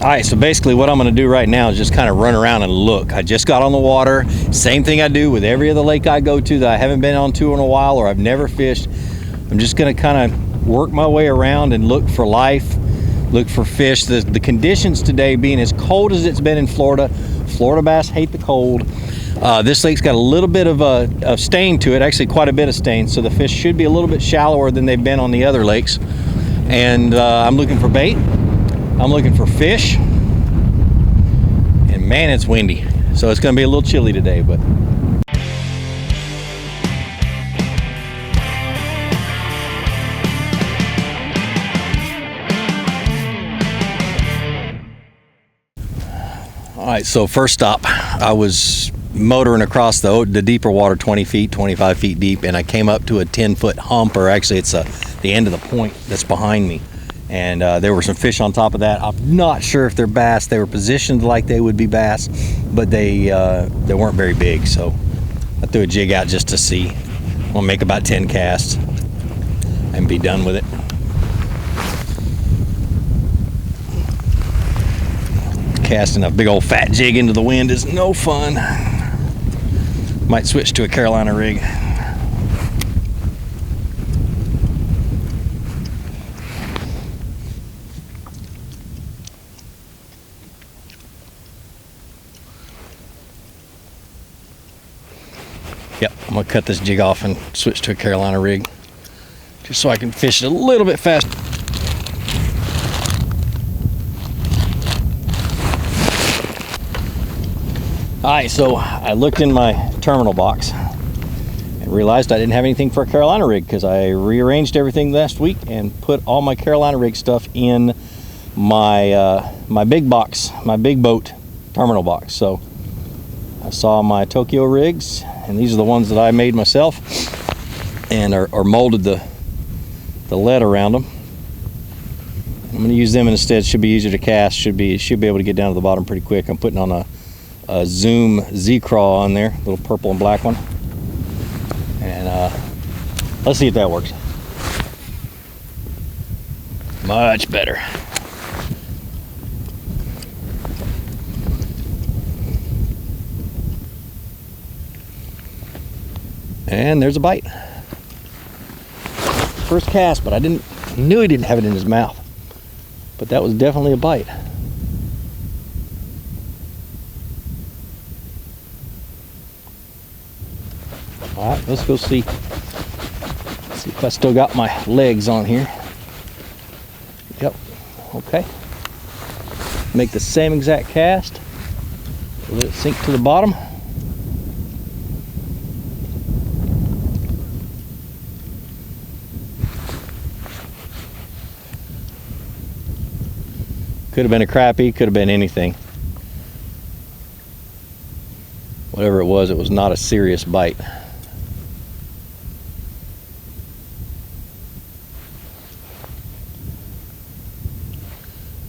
All right, so basically what I'm gonna do right now is just kind of run around and look. I just got on the water. Same thing I do with every other lake I go to that I haven't been on to in a while or I've never fished. I'm just gonna kind of work my way around and look for life, look for fish. The conditions today being as cold as it's been in Florida. Florida bass hate the cold. This lake's got a little bit of stain to it, actually quite a bit of stain, so the fish should be a little bit shallower than they've been on the other lakes. And I'm looking for bait. I'm looking for fish, and man, it's windy, so it's going to be a little chilly today. But all right, so first stop, I was motoring across the deeper water, 20 feet, 25 feet deep, and I came up to a 10-foot hump, or actually it's the end of the point that's behind me. And there were some fish on top of that. I'm not sure if they're bass. They were positioned like they would be bass, but they weren't very big. So I threw a jig out just to see. I'm gonna make about 10 casts and be done with it. Casting a big old fat jig into the wind is no fun. Might switch to a Carolina rig. Yep, I'm gonna cut this jig off and switch to a Carolina rig just so I can fish it a little bit faster. All right, so I looked in my terminal box and realized I didn't have anything for a Carolina rig because I rearranged everything last week and put all my Carolina rig stuff in my my big box, my big boat terminal box. So I saw my Tokyo rigs, and these are the ones that I made myself and are molded the lead around them. I'm going to use them instead. Should be easier to cast. Should be able to get down to the bottom pretty quick. I'm putting on a Zoom Z-Craw on there, little purple and black one, and let's see if that works. Much better. And there's a bite. First cast, but I knew he didn't have it in his mouth. But that was definitely a bite. All right, let's go see. See if I still got my legs on here. Yep, okay. Make the same exact cast. Let it sink to the bottom. Could have been a crappie, could have been anything. Whatever it was not a serious bite.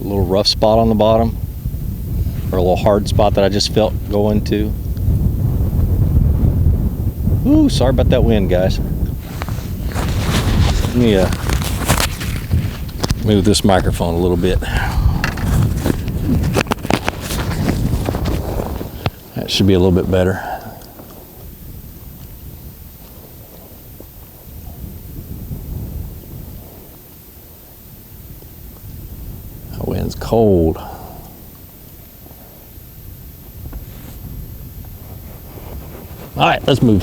A little rough spot on the bottom, or a little hard spot that I just felt going to. Ooh, sorry about that wind, guys. Let me move this microphone a little bit. That should be a little bit better. The wind's cold. All right, let's move.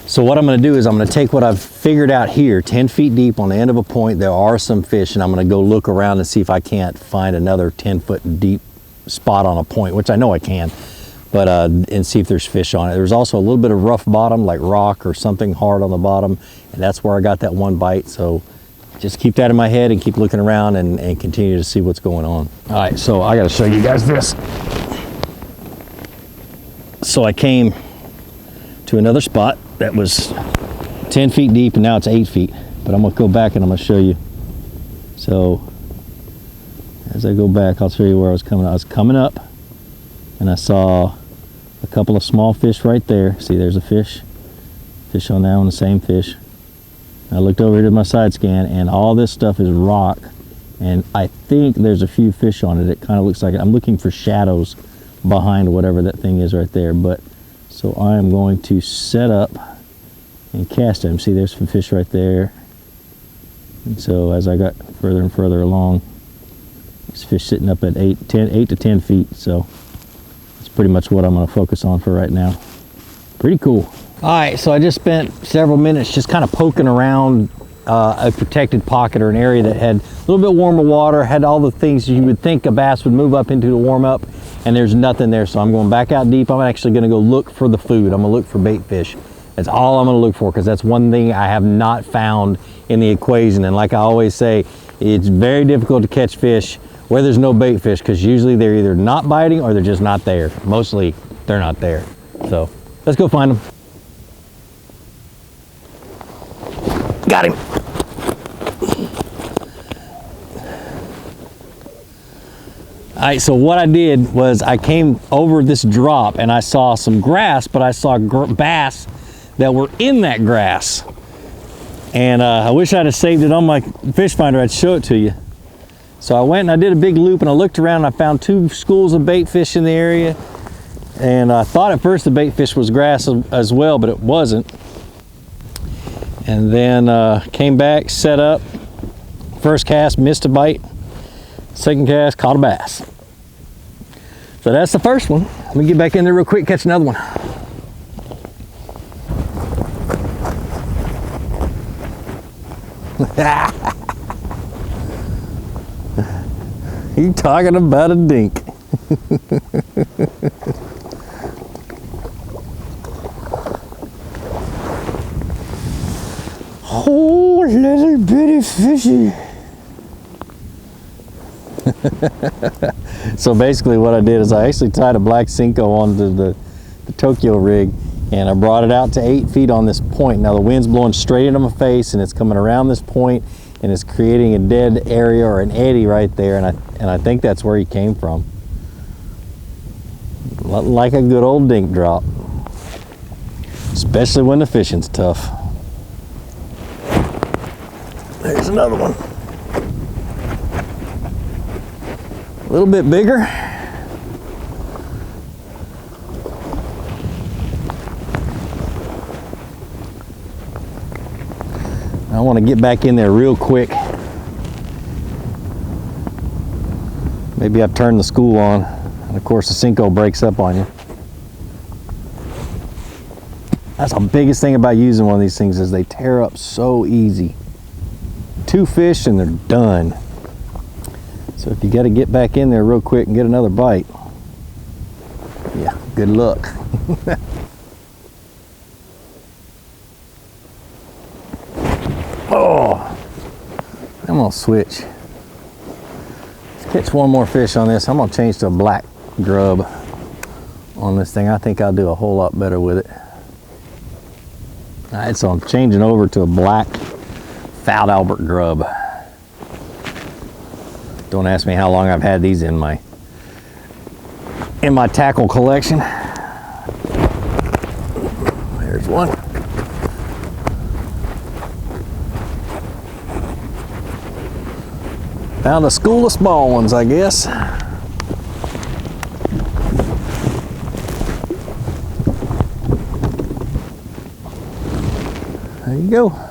So what I'm going to do is I'm going to take what I've figured out here, 10 feet deep on the end of a point. There are some fish, and I'm going to go look around and see if I can't find another 10-foot deep spot on a point, which I know I can, but and see if there's fish on it. There's also a little bit of rough bottom, like rock or something hard on the bottom, and that's where I got that one bite. So just keep that in my head and keep looking around and continue to see what's going on. All right, so I got to show you guys this. So I came to another spot that was 10 feet deep, and now it's 8 feet, but I'm gonna go back and I'm gonna show you. So as I go back, I'll show you where I was coming. I was coming up and I saw a couple of small fish right there. See, there's a fish on that one, the same fish. I looked over to my side scan, and all this stuff is rock, and I think there's a few fish on it. It kind of looks like I'm looking for shadows behind whatever that thing is right there. But so I am going to set up and cast them. See, there's some fish right there. And so as I got further and further along, this fish sitting up at 8 to 10 feet. So that's pretty much what I'm going to focus on for right now. Pretty cool. All right, so I just spent several minutes just kind of poking around a protected pocket or an area that had a little bit warmer water, had all the things you would think a bass would move up into to warm up, and there's nothing there. So I'm going back out deep. I'm actually going to go look for the food. I'm going to look for bait fish. That's all I'm going to look for, because that's one thing I have not found in the equation. And like I always say, it's very difficult to catch fish where there's no bait fish, because usually they're either not biting or they're just not there. Mostly they're not there. So let's go find them. Got him. All right, so what I did was I came over this drop and I saw some grass, but I saw bass that were in that grass. And I wish I'd have saved it on my fish finder. I'd show it to you. So I went and I did a big loop and I looked around and I found 2 schools of bait fish in the area. And I thought at first the bait fish was grass as well, but it wasn't. And then came back, set up. First cast, missed a bite. Second cast, caught a bass. So that's the first one. Let me get back in there real quick, catch another one. You talking about a dink. Oh, little bitty fishy. So basically what I did is I actually tied a black Senko onto the Tokyo rig, and I brought it out to 8 feet on this point. Now the wind's blowing straight into my face and it's coming around this point and it's creating a dead area or an eddy right there, and I think that's where he came from. Like a good old dink drop. Especially when the fishing's tough. There's another one. A little bit bigger. I want to get back in there real quick. Maybe I've turned the school on, and of course the Senko breaks up on you. That's the biggest thing about using one of these things, is they tear up so easy. 2 fish and they're done. So if you got to get back in there real quick and get another bite, yeah, good luck. Oh, I'm gonna switch. Let's catch one more fish on this. I'm gonna change to a black grub on this thing. I think I'll do a whole lot better with it. All right, so I'm changing over to a black Fouled Albert grub. Don't ask me how long I've had these in my tackle collection. There's one. Found a school of small ones, I guess. There you go.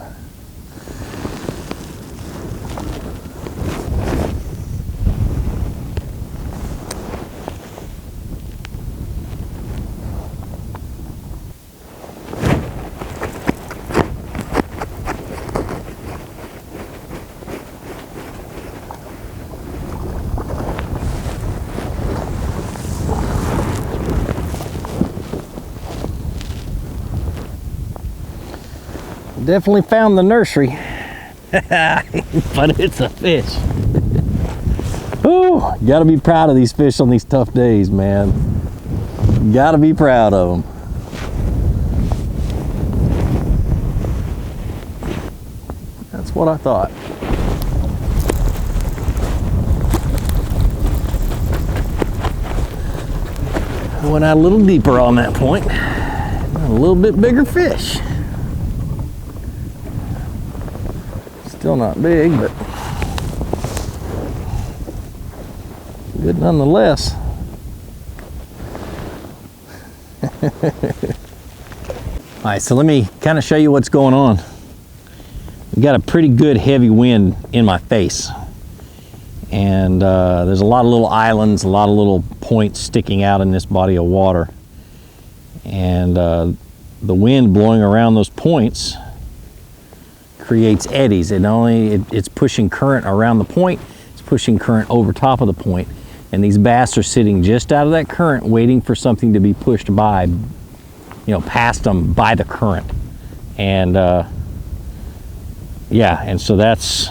Definitely found the nursery, but it's a fish. Ooh, gotta be proud of these fish on these tough days, man. Gotta be proud of them. That's what I thought. I went out a little deeper on that point. A little bit bigger fish. Still not big, but good nonetheless. All right, so let me kind of show you what's going on. We've got a pretty good heavy wind in my face. And there's a lot of little islands, a lot of little points sticking out in this body of water. And the wind blowing around those points creates eddies. It's pushing current around the point, it's pushing current over top of the point. And these bass are sitting just out of that current waiting for something to be pushed by, you know, past them by the current. And yeah, and so that's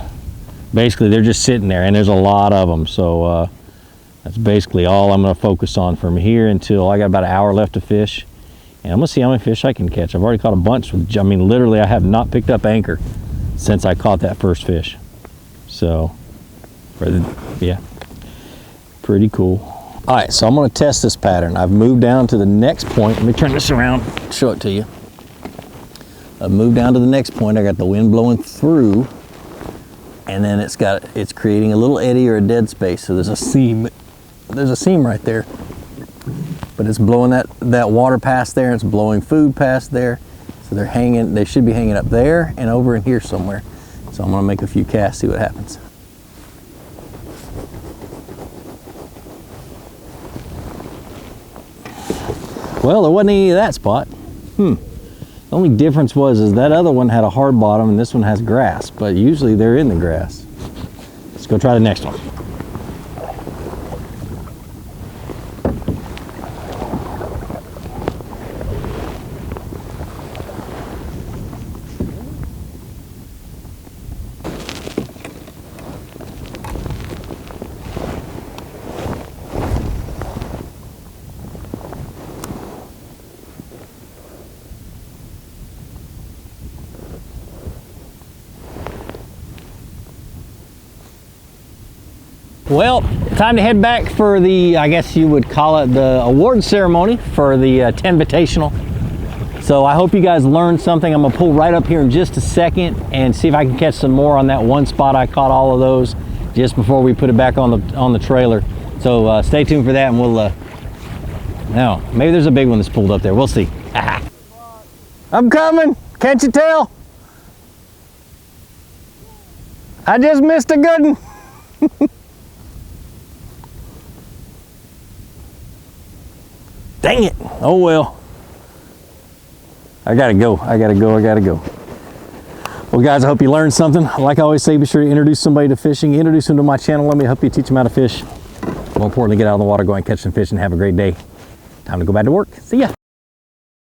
basically, they're just sitting there, and there's a lot of them. So that's basically all I'm going to focus on from here until I got about an hour left to fish. And I'm going to see how many fish I can catch. I've already caught a bunch. I mean, literally, I have not picked up anchor since I caught that first fish. So, yeah, pretty cool. All right, so I'm going to test this pattern. I've moved down to the next point. Let me turn this around, show it to you. I've moved down to the next point. I got the wind blowing through, and then it's creating a little eddy or a dead space. So there's a seam right there, but it's blowing that water past there, and it's blowing food past there. So they should be hanging up there and over in here somewhere. So I'm gonna make a few casts, see what happens. Well, there wasn't any of that spot. The only difference is that other one had a hard bottom and this one has grass, but usually they're in the grass. Let's go try the next one. Well, time to head back for the, I guess you would call it the award ceremony for the 10 Invitational. So I hope you guys learned something. I'm gonna pull right up here in just a second and see if I can catch some more on that one spot. I caught all of those just before we put it back on the trailer. So stay tuned for that, and we'll, now, maybe there's a big one that's pulled up there. We'll see. I'm coming, can't you tell? I just missed a good one. Dang it. Oh well. I gotta go. Well guys, I hope you learned something. Like I always say, be sure to introduce somebody to fishing. Introduce them to my channel. Let me help you teach them how to fish. More importantly, get out of the water, go and catch some fish, and have a great day. Time to go back to work. See ya.